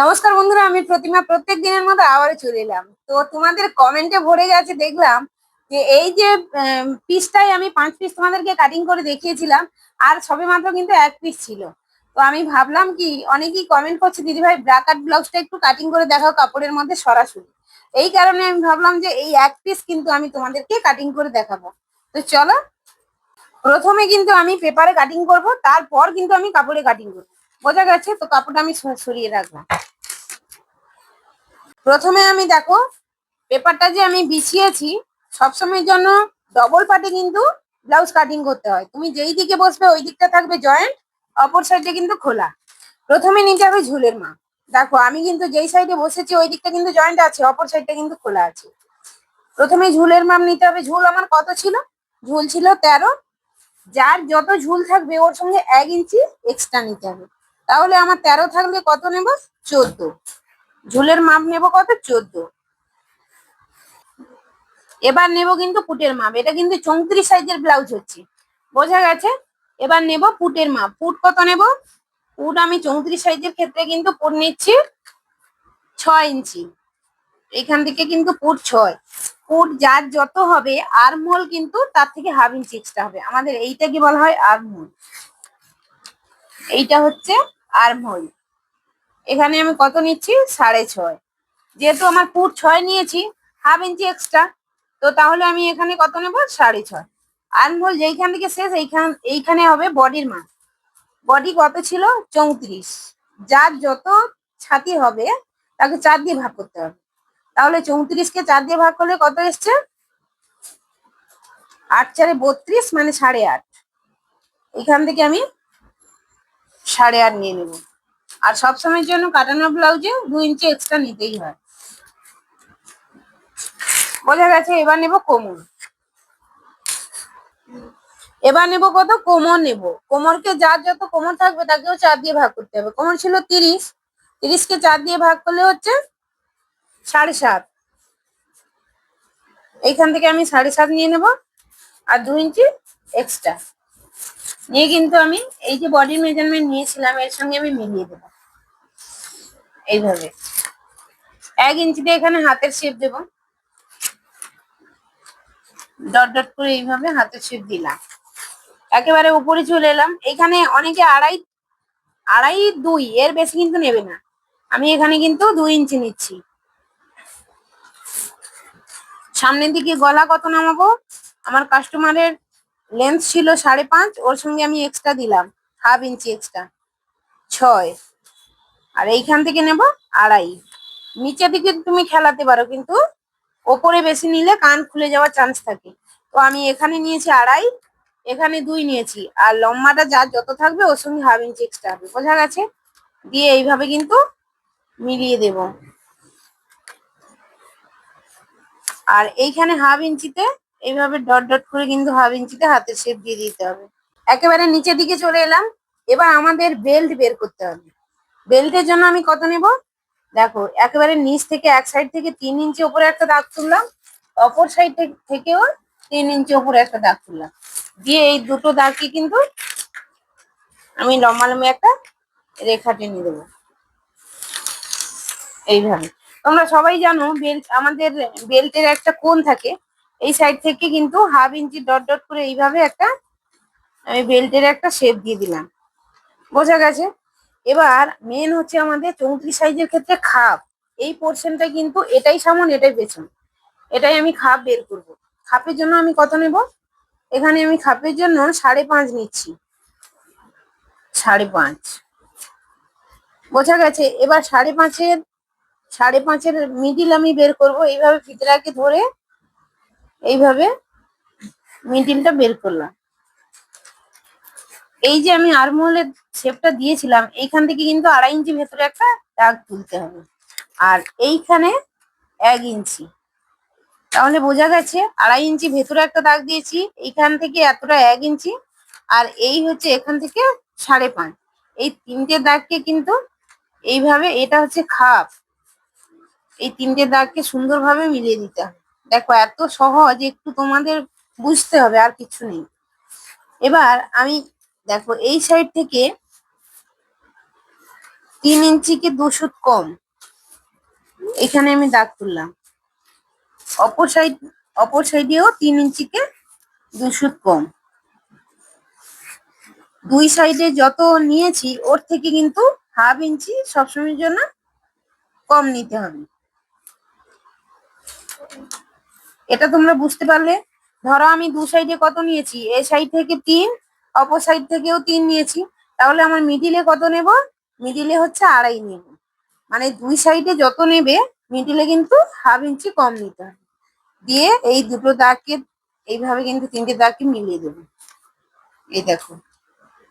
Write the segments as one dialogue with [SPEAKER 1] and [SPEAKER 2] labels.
[SPEAKER 1] নমস্কার বন্ধুরা, আমি প্রতিমা প্রত্যেক দিনের মতো আবারও চলে এলাম। তো তোমাদের কমেন্টে ভরে গেছে, দেখলাম যে এই যে পিসটাই আমি 5 পিস তোমাদেরকে কাটিং করে দেখিয়েছিলাম, আর সবেমাত্র কিন্তু 1 পিস ছিল। তো আমি ভাবলাম কি, অনেকেই কমেন্ট করছে দিদি ভাই ব্রাকাট ব্লাউজটা একটু কাটিং করে দেখাও কাপড়ের মধ্যে সরাসরি। এই কারণে আমি ভাবলাম যে এই 1 পিস কিন্তু আমি তোমাদেরকে কাটিং করে দেখাবো। তো চলো, প্রথমে কিন্তু আমি পেপারে কাটিং করব, তারপর কিন্তু আমি কাপড়ে কাটিং করবো। বোঝা গেছে? তো কাপড়টা আমি সরিয়ে রাখলাম। প্রথমে আমি দেখো, পেপারটা যে আমি বিছিয়েছি, সবসময়ের জন্য ডবল পাটে কিন্তু ব্লাউজ কাটিং করতে হয়। তুমি যেই দিকে বসবে ওই দিকটা থাকবে জয়েন্ট, অপর সাইডে কিন্তু খোলা। প্রথমে নিতে হবে ঝুলের মাপ। দেখো আমি কিন্তু যেই সাইডে বসেছি ওই দিকটা কিন্তু জয়েন্ট আছে, অপর সাইডটা কিন্তু খোলা আছে। প্রথমে ঝুলের মাপ নিতে হবে। ঝুল আমার কত ছিল? ঝুল ছিল 13। যার যত ঝুল থাকবে ওর সঙ্গে 1 ইঞ্চি এক্সট্রা নিতে হবে। তাহলে আমার 13 থাকলে কত নেব? 14। ঝুলের মাপ নেব কত? 14। এবার নেব কিন্তু পুটের মাপ। এটা কিন্তু 34 সাইজের ব্লাউজ হচ্ছে। বোঝা গেছে? এবার নেব পুটের মাপ। পুট কত নেব? পুট আমি 34 সাইজের ক্ষেত্রে কিন্তু পুট নিচ্ছি 6 ইঞ্চি। এখান থেকে কিন্তু পুট 6। পুট যার যত হবে, আর্মহোল কিন্তু তার থেকে হাফ ইঞ্চি এক্সট্রা হবে। আমাদের এইটা কি বলা হয়? আর্মহোল। এইটা হচ্ছে আর্মহোল। এখানে আমি কত নিচ্ছি? 6.5। যেহেতু আমার পুট 6 নিয়েছি, হাফ ইঞ্চি এক্সট্রা, তো তাহলে আমি এখানে কত নেব? 6.5। আর্মহোল যেইখান থেকে শেষ, এইখানে হবে বডির মাপ। বডি কত ছিল? 34। যার যত ছাতি হবে তাকে 4 দিয়ে ভাগ করতে হবে। তাহলে 34-কে 4 দিয়ে ভাগ করলে কত এসছে? 8×4 32, মানে 8.5। এখান থেকে আমি 8.5 নিয়ে নেব। আর সবসময়ের জন্য কাটানো ব্লাউজে 2 ইঞ্চি এক্সট্রা নিতেই হয়। বোঝা গেছে? এবার নেব কোমর। এবার নেব কত? কোমর নেব। কোমরকে যার যত কোমর থাকবে তাকেও 4 দিয়ে ভাগ করতে হবে। কোমর ছিল 30। 30-কে 4 দিয়ে ভাগ করলে হচ্ছে 7.5। এইখান থেকে আমি 7.5 নিয়ে নেব, আর 2 ইঞ্চি এক্সট্রা নিয়ে কিন্তু আমি এই যে বডির মেজারমেন্ট নিয়েছিলাম এর সঙ্গে আমি মিলিয়ে দেবো এইভাবে। 1 ইঞ্চিতে এখানে হাতের শেপ দেব। ডট ডট করে এইভাবে হাতের শেপ দিলাম। একেবারে উপরে চলে এলাম। এখানে অনেকে 2.5, 2.5, 2 এর বেশি কিন্তু নেবে না। আমি এখানে কিন্তু 2 ইঞ্চি নিচ্ছি। সামনের দিকে গলা কত নামাবো? আমার কাস্টমারের লেন্থ ছিল 5.5, ওর সঙ্গে আমি এক্সট্রা দিলাম হাফ ইঞ্চি এক্সট্রা, 6। আর এইখান থেকে নেব 2.5। নিচের দিকে তুমি খেলাতে পারো, কিন্তু ওপরে বেশি নিলে কান খুলে যাওয়ার চান্স থাকে। তো আমি এখানে নিয়েছি 2.5, এখানে 2 নিয়েছি, আর লম্বাটা যার যত থাকবে ওর সঙ্গে হাফ ইঞ্চি এক্সট্রা হবে। বোঝা গেছে? দিয়ে এইভাবে কিন্তু মিলিয়ে দেব। আর এইখানে হাফ ইঞ্চিতে এইভাবে ডট ডট করে কিন্তু হাফ ইঞ্চিতে হাতের শেপ দিয়ে দিতে হবে। একেবারে নিচের দিকে চলে এলাম। এবার আমাদের বেল্ট বের করতে হবে। বেল্টের জন্য আমি কত নেব? দেখো, একেবারে নিচ থেকে এক সাইড থেকে 3 ইঞ্চি উপরে একটা দাগ তুললাম, অপর সাইড থেকেও 3 ইঞ্চি উপরে একটা দাগ তুললাম। দিয়ে এই দুটো দাগকে কিন্তু আমি লম্বালম্বি একটা রেখা টেনে দেবো এইভাবে। তোমরা সবাই জানো বেল্ট, আমাদের বেল্টের একটা কোণ থাকে। এই সাইড থেকে কিন্তু হাফ ইঞ্চি ডট ডট করে এইভাবে একটা আমি বেল্টের একটা শেপ দিয়ে দিলাম। বোঝা গেছে? এবার মেন হচ্ছে আমাদের 34 সাইজের ক্ষেত্রে খাপ। এই পোর্শনটা কিন্তু এটাই সামন এটাই পেছন, এটাই আমি খাপ বের করব। খাপের জন্য আমি কত নেব? এখানে আমি খাপের জন্য 5.5 নিচ্ছি। 5.5। বোঝা গেছে? এবার 5.5-এর মিডিল আমি বের করব। এইভাবে ফিতেটাকে ধরে এইভাবে মিডিলটা বের করলাম। এই যে আমি আর্মহোলের শেপটা দিয়েছিলাম, এইখান থেকে কিন্তু 2.5 ইঞ্চি ভেতরে একটা দাগ তুলতে হবে, আর এইখানে 1 ইঞ্চি। তাহলে বোঝা গেছে 2.5 ইঞ্চি ভেতরে একটা দাগ দিয়েছি, এইখান থেকে এতটা 1 ইঞ্চি, আর এই হচ্ছে এখান থেকে 5.5। এই 3টে দাগকে কিন্তু এইভাবে, এটা হচ্ছে খাপ, এই 3টে দাগকে সুন্দরভাবে মিলিয়ে দিতে হবে। দেখো এত সহজ, একটু তোমাদের বুঝতে হবে, আর কিছু নেই। এবার আমি দেখো এই সাইড থেকে 3 ইঞ্চিকে 2 সুত কম এখানে আমি দাগ তুললাম। অপর সাইড অপর সাইডেও 3 ইঞ্চিকে 2 সুত কম। দুই সাইডে যত নিয়েছি ওর থেকে কিন্তু 1/2 ইঞ্চি সবসময়ের জন্য কম নিতে হবে। এটা তোমরা বুঝতে পারলে। ধরো আমি দু সাইডে কত নিয়েছি, এই সাইড থেকে 3, অপর সাইড থেকেও 3 নিয়েছি, তাহলে আমার মিডিলে কত নেব? মিডিলে হচ্ছে 2.5 নেব। মানে দুই সাইডে যত নেবে মিডিলে কিন্তু 1/2 ইঞ্চি কম নিতে হবে। দিয়ে এই দুটো দাগকে এইভাবে কিন্তু 3টে দাগকে মিলিয়ে দেবো। এই দেখো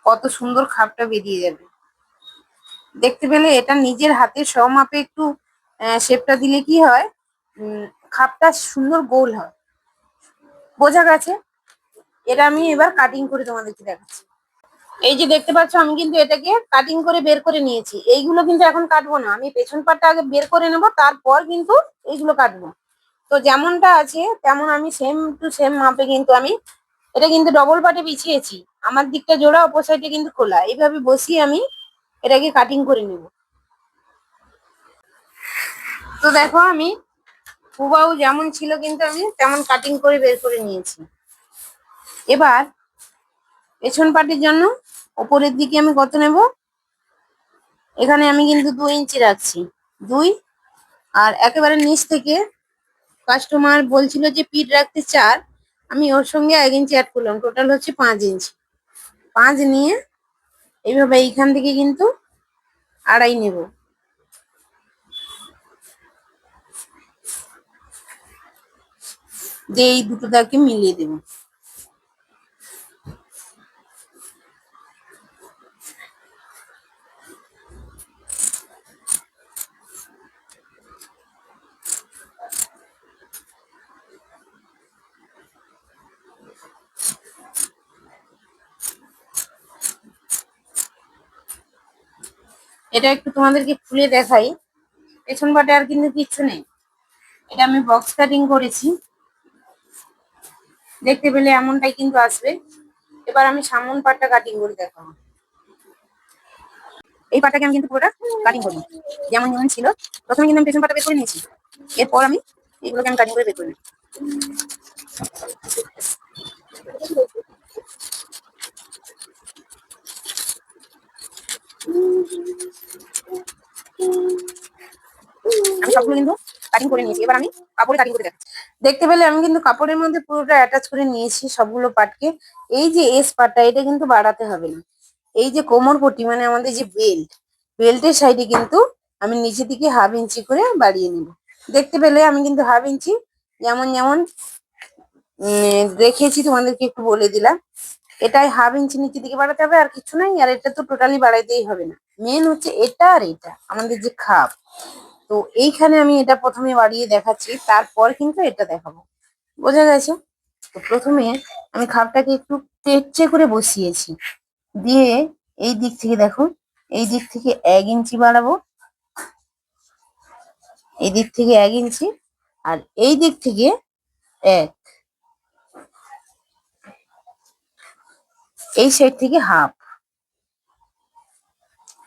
[SPEAKER 1] কত সুন্দর খাপটা বেরিয়ে যাবে। দেখতে পেলে? এটা নিজের হাতের সমাপে একটু শেপটা দিলে কি হয়, খাপটা সুন্দর গোল হয়। বোঝা গেছে? এটা আমি এবার কাটিং করে তোমাদেরকে দেখাচ্ছি। এই যে দেখতে পাচ্ছ আমি কিন্তু এটাকে কাটিং করে বের করে নিয়েছি। এইগুলো কিন্তু এখন কাটবো না, আমি পেছন পাটটা আগে বের করে নেব, তারপর কিন্তু এইগুলো কাটবো। তো যেমনটা আছে তেমন আমি সেম টু সেম মাপে কিন্তু আমি এটা কিন্তু ডবল পাটে বিছিয়েছি। আমার দিকটা জোড়া, অপর সাইডে কিন্তু খোলা। এইভাবে বসিয়ে আমি এটাকে কাটিং করে নেব। তো দেখো আমি হুবাহু যেমন ছিল কিন্তু আমি তেমন কাটিং করে বের করে নিয়েছি। এবার পেছন পাটের জন্য ওপরের দিকে আমি কত নেব, এখানে আমি কিন্তু 2 ইঞ্চি রাখছি। 2, আর একেবারে নিচ থেকে কাস্টমার বলছিল যে পিঠ রাখতে 4, আমি ওর সঙ্গে 1 ইঞ্চি অ্যাড করলাম, টোটাল হচ্ছে 5 ইঞ্চি। 5 নিয়ে এইভাবে এইখান থেকে কিন্তু 2.5 নেব। দিয়ে এই দুটো দাগকে মিলিয়ে দেব। এটা একটু তোমাদেরকে খুলে দেখাই। পেছন পাটে আর কিন্তু কিচ্ছু নেই, এটা আমি বক্স কাটিং করেছি। দেখতে পেলে এমনটাই কিন্তু আসবে। এবার আমি সামন পাটটা কাটিং করে দেখাবো। এই পাটটাকে আমি কিন্তু পুরোটা কাটিং করি যেমন যেমন ছিল। প্রথমে কিন্তু আমি পেছন পাটটা বের করে নিয়েছি, এরপর আমি এগুলোকে আমি কাটিং করে বের করে নিই। আমি সবগুলো কিন্তু কাটিং করে নিয়েছি, এবার আমি কাপড়ে কাটিং করে দেখাচ্ছি। দেখতে পেলে আমি কিন্তু কাপড়ের মধ্যে পুরোটা অ্যাটাচ করে নিয়েছি সবগুলো পাটকে। এই যে এস পাটটা এটা কিন্তু বাড়াতে হবে না। এই যে কোমর পট্টি মানে আমাদের যে বেল্টের সাইডে কিন্তু আমি নিচে দিকে 1/2 ইঞ্চি করে বাড়িয়ে নিব। দেখতে পেলে আমি কিন্তু 1/2 ইঞ্চি যেমন যেমন রেখেছি তোমাদেরকে একটু বলে দিলাম। এটাই 1/2 ইঞ্চি নিচের দিকে বাড়াতে হবে, আর কিছু নাই। আর এটা তো টোটালি বাড়াইতেই হবে না, মেন হচ্ছে এটা আর এটা আমাদের যে খাপ। তো এইখানে আমি এটা প্রথমে বাড়িয়ে দেখাচ্ছি, তারপর কিন্তু এটা দেখাবো। বোঝা গেছে? তো প্রথমে আমি খাপটাকে একটু টেকচে করে বসিয়েছি। দিয়ে এই দিক থেকে দেখো, এই দিক থেকে 1 ইঞ্চি বাড়াবো, এই দিক থেকে 1 ইঞ্চি, আর এই দিক থেকে 1, এই সাইড থেকে হাফ,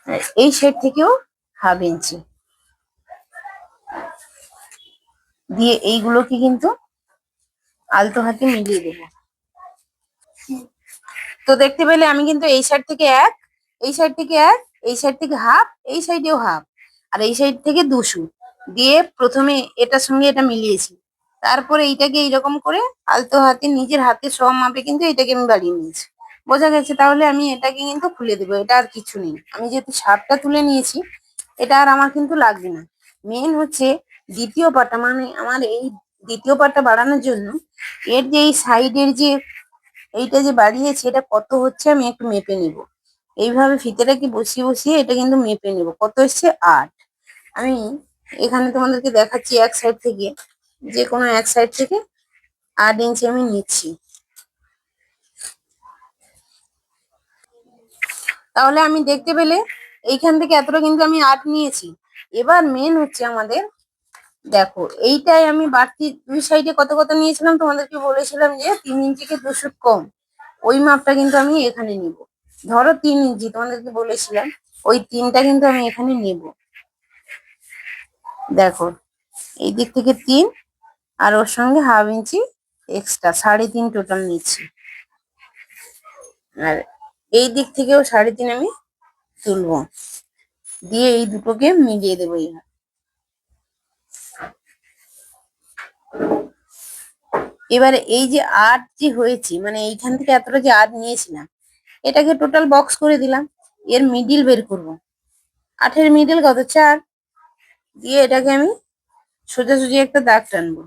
[SPEAKER 1] আর এই সাইড থেকেও 1/2 ইঞ্চি। দিয়ে এইগুলোকে কিন্তু আলতো হাতে মিলিয়ে দেবো। তো দেখতে পেলে আমি কিন্তু এই সাইড থেকে 1, এই সাইড থেকে 1, এই সাইড থেকে হাফ, এই সাইডেও হাফ, আর এই সাইড থেকে 2 সুত দিয়ে প্রথমে এটার সঙ্গে এটা মিলিয়েছি। তারপরে এইটাকে এইরকম করে আলতো হাতে নিজের হাতে সব মাপে কিন্তু এটাকে আমি বাড়িয়ে নিয়েছি। বোঝা গেছে? তাহলে আমি এটাকে কিন্তু খুলে দেবো। এটা আর কিছু নেই, আমি যেহেতু শার্টটা তুলে নিয়েছি এটা আর আমার কিন্তু লাগবে না। মেন হচ্ছে দ্বিতীয় পাটটা, মানে আমার এই দ্বিতীয় পাটটা বাড়ানোর জন্য এর যে এই সাইডের যে এইটা যে বাড়িয়েছি এটা কত হচ্ছে আমি একটু মেপে নিব। এইভাবে ফিতেটাকে বসিয়ে বসিয়ে এটা কিন্তু মেপে নেব কত এসছে 8। আমি এখানে তোমাদেরকে দেখাচ্ছি এক সাইড থেকে, যে কোনো এক সাইড থেকে 8 ইঞ্চি আমি নিচ্ছি। তাহলে আমি দেখতে পেলে এইখান থেকে এতটা কিন্তু আমি 8 নিয়েছি। এবার মেন হচ্ছে আমাদের, দেখো এইটাই আমি বাড়তি দুই সাইডে কত কত নিয়েছিলাম তোমাদেরকে বলেছিলাম যে 3 ইঞ্চিকে 2 সুত কম। ওই মাপটা কিন্তু আমি এখানে নিব। ধরো 3 ইঞ্চি তোমাদেরকে বলেছিলাম, ওই 3টা কিন্তু আমি এখানে নেব। দেখো এই দিক থেকে 3 আর ওর সঙ্গে 1/2 ইঞ্চি এক্সট্রা, 3.5 টোটাল নিচ্ছি। আর এই দিক থেকেও 3.5 আমি তুলবো, দিয়ে এই দুটোকে মিলিয়ে দেবো এইভাবে। এবারে এই যে 8 যে হয়েছে, মানে এইখান থেকে এতটা যে 8 নিয়েছিলাম, এটাকে টোটাল বক্স করে দিলাম। এর মিডিল বের করব। 8-এর মিডিল কত? 4। দিয়ে এটাকে আমি সোজাসুজি একটা দাগ টানবো।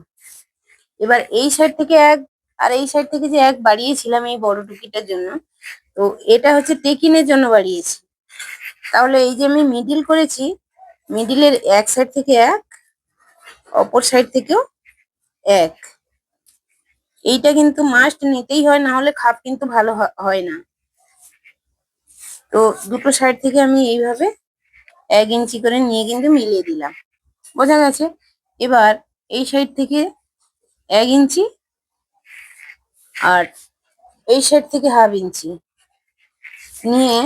[SPEAKER 1] এবার এই সাইড থেকে 1 আর এই সাইড থেকে যে 1 বাড়িয়েছিলাম এই বড় টুকিটার জন্য, তো এটা হচ্ছে টেকিনের জন্য বাড়িয়েছি। তাহলে এই যে আমি মিডিল করেছি, মিডিলের এক সাইড থেকে 1, অপর সাইড থেকেও 1। এইটা কিন্তু মাস্ট নিতেই হয়, না হলে খাপ কিন্তু ভালো হয় না। তো দুটো সাইড থেকে আমি এইভাবে 1 ইঞ্চি করে নিয়ে কিন্তু মিলিয়ে দিলাম। বোঝা গেছে? এবার এই সাইড থেকে 1 ইঞ্চি আর এই সাইড থেকে 1/2 ইঞ্চি নিয়ে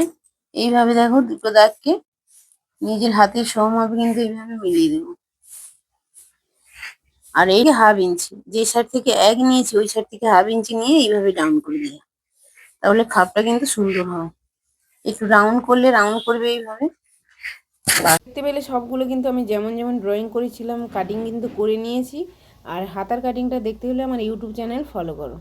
[SPEAKER 1] এইভাবে দেখো দুটো দাগকে নিজের হাতের সমাপে কিন্তু এইভাবে মিলিয়ে দেবো। আর এই 1/2 ইঞ্চি, যে সাইড থেকে 1 নিয়েছি ওই সাইড থেকে 1/2 ইঞ্চি নিয়ে এইভাবে ডাউন করে দিই। তাহলে খাপটা কিন্তু সুন্দর হয়। একটু রাউন্ড করলে রাউন্ড করবে এইভাবে। দেখতে পেলে সবগুলো কিন্তু আমি যেমন যেমন ড্রয়িং করেছিলাম কাটিং কিন্তু করে নিয়েছি। আর হাতার কাটিংটা দেখতে হলে আমার ইউটিউব চ্যানেল ফলো করো।